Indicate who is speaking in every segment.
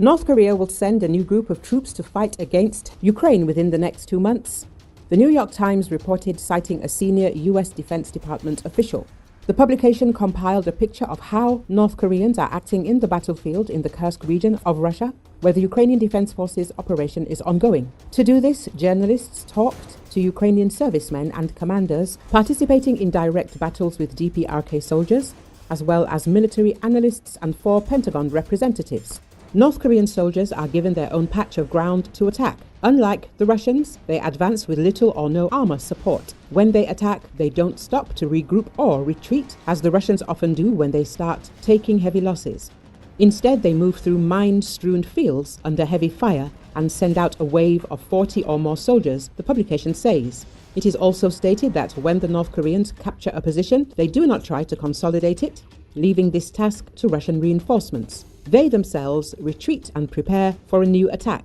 Speaker 1: North Korea will send a new group of troops to fight against Ukraine within the next 2 months. The New York Times reported, citing a senior U.S. Defense Department official. The publication compiled a picture of how North Koreans are acting in the battlefield in the Kursk region of Russia, where the Ukrainian Defense Forces operation is ongoing. To do this, journalists talked to Ukrainian servicemen and commanders participating in direct battles with DPRK soldiers, as well as military analysts and 4 Pentagon representatives. North Korean soldiers are given their own patch of ground to attack. Unlike the Russians, they advance with little or no armor support. When they attack, they don't stop to regroup or retreat, as the Russians often do when they start taking heavy losses. Instead, they move through mine-strewn fields under heavy fire and send out a wave of 40 or more soldiers, the publication says. It is also stated that when the North Koreans capture a position, they do not try to consolidate it, leaving this task to Russian reinforcements. They themselves retreat and prepare for a new attack.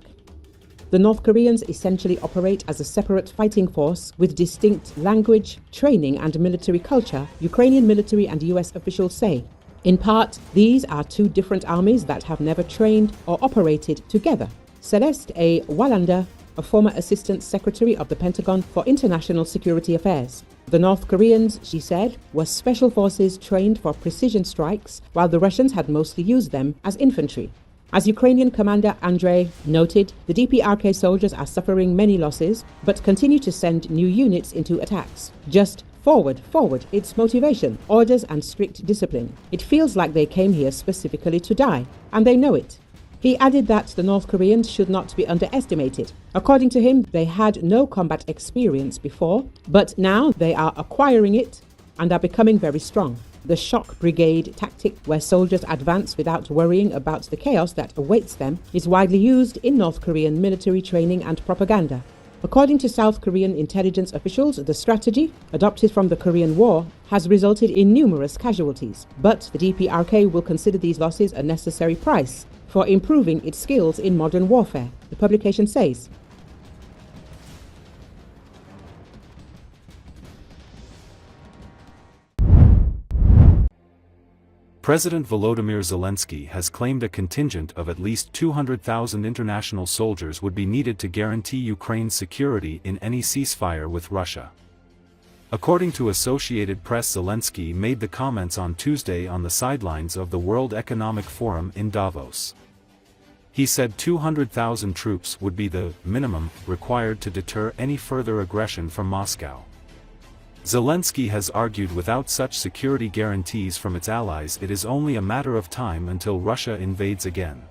Speaker 1: The North Koreans essentially operate as a separate fighting force with distinct language, training and military culture, Ukrainian military and US officials say. In part, these are 2 different armies that have never trained or operated together. Celeste A. Wallander, a former Assistant Secretary of the Pentagon for International Security Affairs. The North Koreans, she said, were special forces trained for precision strikes, while the Russians had mostly used them as infantry. As Ukrainian Commander Andrei noted, the DPRK soldiers are suffering many losses, but continue to send new units into attacks. Just forward, it's motivation, orders and strict discipline. It feels like they came here specifically to die, and they know it. He added that the North Koreans should not be underestimated. According to him, they had no combat experience before, but now they are acquiring it and are becoming very strong. The shock brigade tactic, where soldiers advance without worrying about the chaos that awaits them, is widely used in North Korean military training and propaganda. According to South Korean intelligence officials, the strategy, adopted from the Korean War, has resulted in numerous casualties. But the DPRK will consider these losses a necessary price for improving its skills in modern warfare, the publication says.
Speaker 2: President Volodymyr Zelensky has claimed a contingent of at least 200,000 international soldiers would be needed to guarantee Ukraine's security in any ceasefire with Russia. According to Associated Press, Zelensky made the comments on Tuesday on the sidelines of the World Economic Forum in Davos. He said 200,000 troops would be the minimum required to deter any further aggression from Moscow. Zelensky has argued without such security guarantees from its allies, it is only a matter of time until Russia invades again.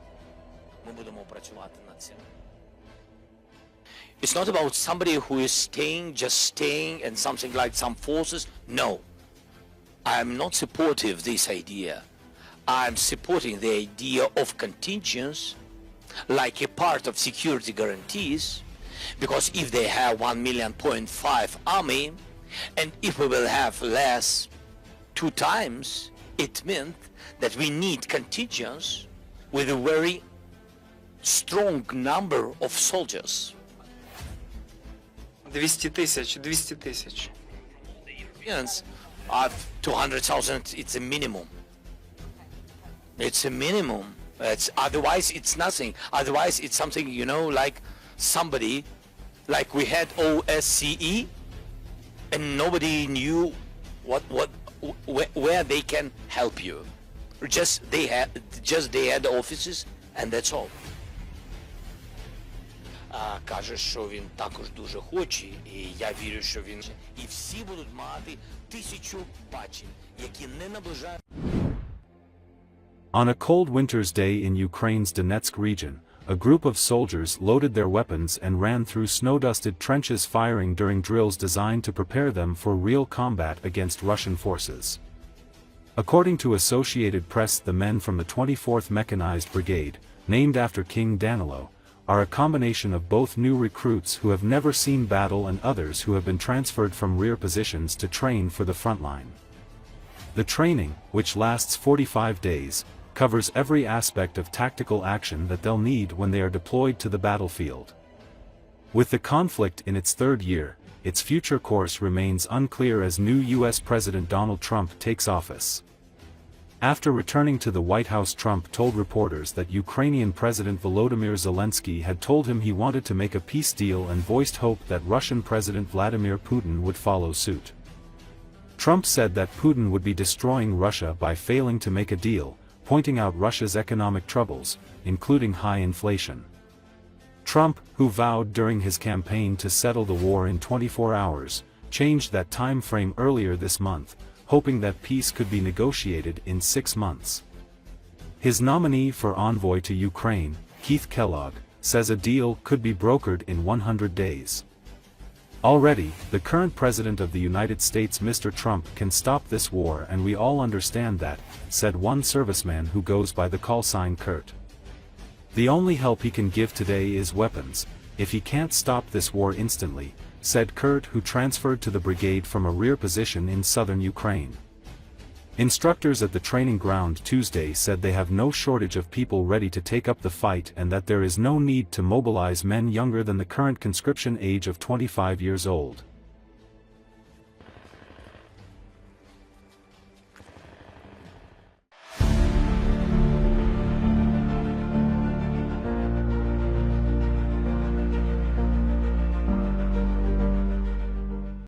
Speaker 3: It's not about somebody who is just staying and something like some forces. No, I am not supportive of this idea. I'm supporting the idea of contingents like a part of security guarantees, because if they have 1.5 million army, and if we will have less 2 times, it meant that we need contingents with a very strong number of soldiers.
Speaker 4: 200,000.
Speaker 3: The Europeans have 200,000, it's a minimum. It's a minimum. Otherwise it's nothing. Otherwise it's something, like somebody, like we had OSCE, and nobody knew where they can help you. Just they had offices, and that's all. Каже, що він також дуже хоче, і я вірю, що він і всі будуть мати 1000 бачень, які не наближають.
Speaker 2: On a cold winter's day in Ukraine's Donetsk region, a group of soldiers loaded their weapons and ran through snow-dusted trenches, firing during drills designed to prepare them for real combat against Russian forces. According to Associated Press, the men from the 24th Mechanized Brigade, named after King Danilo, are a combination of both new recruits who have never seen battle and others who have been transferred from rear positions to train for the front line. The training, which lasts 45 days, covers every aspect of tactical action that they'll need when they are deployed to the battlefield. With the conflict in its 3rd year, its future course remains unclear as new U.S. President Donald Trump takes office. After returning to the White House, Trump told reporters that Ukrainian President Volodymyr Zelensky had told him he wanted to make a peace deal and voiced hope that Russian President Vladimir Putin would follow suit. Trump said that Putin would be destroying Russia by failing to make a deal, pointing out Russia's economic troubles, including high inflation. Trump, who vowed during his campaign to settle the war in 24 hours, changed that time frame earlier this month, hoping that peace could be negotiated in 6 months. His nominee for envoy to Ukraine, Keith Kellogg, says a deal could be brokered in 100 days. Already, the current president of the United States, Mr. Trump, can stop this war, and we all understand that, said one serviceman who goes by the call sign Kurt. The only help he can give today is weapons. If he can't stop this war instantly, said Kurt, who transferred to the brigade from a rear position in southern Ukraine. Instructors at the training ground Tuesday said they have no shortage of people ready to take up the fight and that there is no need to mobilize men younger than the current conscription age of 25 years old.